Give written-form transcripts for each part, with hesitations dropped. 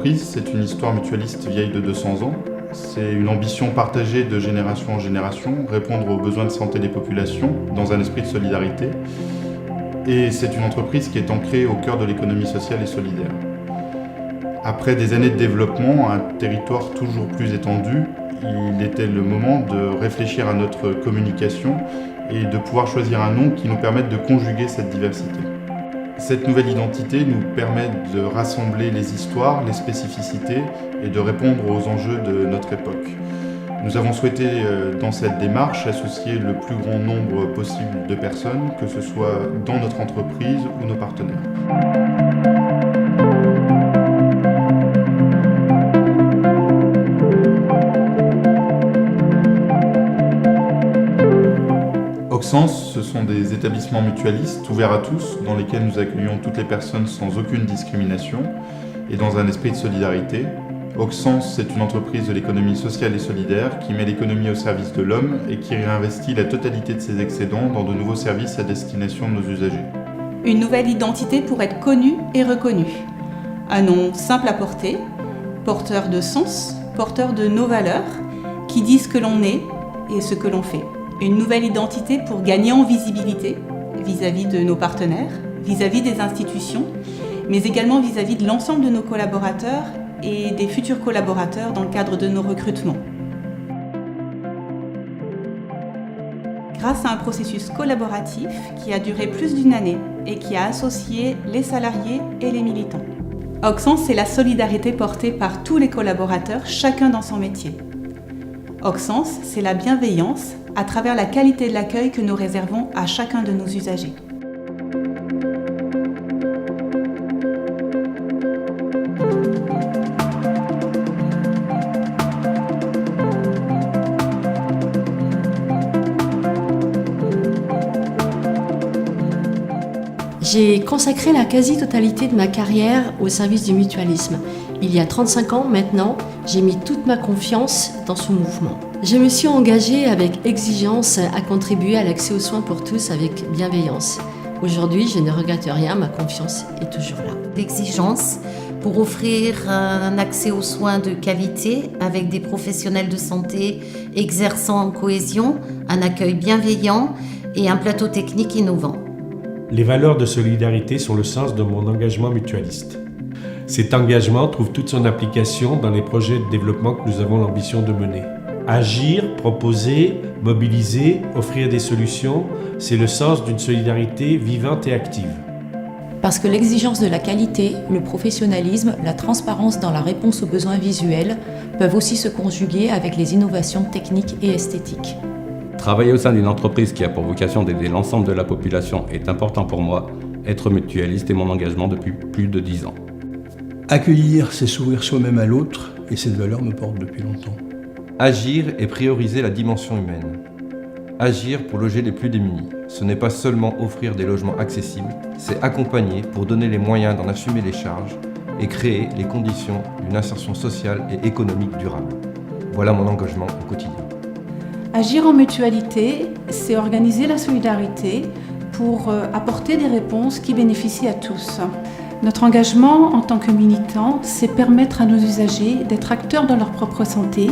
entreprise, c'est une histoire mutualiste vieille de 200 ans. C'est une ambition partagée de génération en génération, répondre aux besoins de santé des populations dans un esprit de solidarité. Et c'est une entreprise qui est ancrée au cœur de l'économie sociale et solidaire. Après des années de développement, un territoire toujours plus étendu, il était le moment de réfléchir à notre communication et de pouvoir choisir un nom qui nous permette de conjuguer cette diversité. Cette nouvelle identité nous permet de rassembler les histoires, les spécificités et de répondre aux enjeux de notre époque. Nous avons souhaité, dans cette démarche, associer le plus grand nombre possible de personnes, que ce soit dans notre entreprise ou nos partenaires. Auxence, ce sont des établissements mutualistes ouverts à tous, dans lesquels nous accueillons toutes les personnes sans aucune discrimination et dans un esprit de solidarité. Auxence, c'est une entreprise de l'économie sociale et solidaire qui met l'économie au service de l'homme et qui réinvestit la totalité de ses excédents dans de nouveaux services à destination de nos usagers. Une nouvelle identité pour être connue et reconnue. Un nom simple à porter, porteur de sens, porteur de nos valeurs, qui dit ce que l'on est et ce que l'on fait. Une nouvelle identité pour gagner en visibilité vis-à-vis de nos partenaires, vis-à-vis des institutions, mais également vis-à-vis de l'ensemble de nos collaborateurs et des futurs collaborateurs dans le cadre de nos recrutements. Grâce à un processus collaboratif qui a duré plus d'1 année et qui a associé les salariés et les militants. Auxence, c'est la solidarité portée par tous les collaborateurs, chacun dans son métier. Auxence, c'est la bienveillance à travers la qualité de l'accueil que nous réservons à chacun de nos usagers. J'ai consacré la quasi-totalité de ma carrière au service du mutualisme. Il y a 35 ans maintenant, j'ai mis toute ma confiance dans ce mouvement. Je me suis engagée avec exigence à contribuer à l'accès aux soins pour tous avec bienveillance. Aujourd'hui, je ne regrette rien, ma confiance est toujours là. L'exigence pour offrir un accès aux soins de qualité avec des professionnels de santé exerçant en cohésion, un accueil bienveillant et un plateau technique innovant. Les valeurs de solidarité sont le sens de mon engagement mutualiste. Cet engagement trouve toute son application dans les projets de développement que nous avons l'ambition de mener. Agir, proposer, mobiliser, offrir des solutions, c'est le sens d'une solidarité vivante et active. Parce que l'exigence de la qualité, le professionnalisme, la transparence dans la réponse aux besoins visuels peuvent aussi se conjuguer avec les innovations techniques et esthétiques. Travailler au sein d'une entreprise qui a pour vocation d'aider l'ensemble de la population est important pour moi. Être mutualiste est mon engagement depuis plus de 10 ans. Accueillir, c'est s'ouvrir soi-même à l'autre, et cette valeur me porte depuis longtemps. Agir et prioriser la dimension humaine. Agir pour loger les plus démunis. Ce n'est pas seulement offrir des logements accessibles, c'est accompagner pour donner les moyens d'en assumer les charges et créer les conditions d'une insertion sociale et économique durable. Voilà mon engagement au quotidien. Agir en mutualité, c'est organiser la solidarité pour apporter des réponses qui bénéficient à tous. Notre engagement en tant que militants, c'est permettre à nos usagers d'être acteurs dans leur propre santé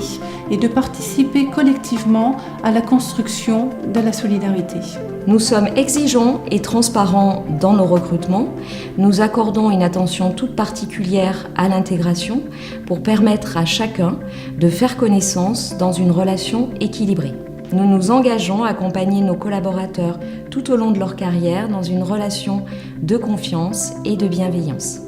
et de participer collectivement à la construction de la solidarité. Nous sommes exigeants et transparents dans nos recrutements. Nous accordons une attention toute particulière à l'intégration pour permettre à chacun de faire connaissance dans une relation équilibrée. Nous nous engageons à accompagner nos collaborateurs tout au long de leur carrière dans une relation de confiance et de bienveillance.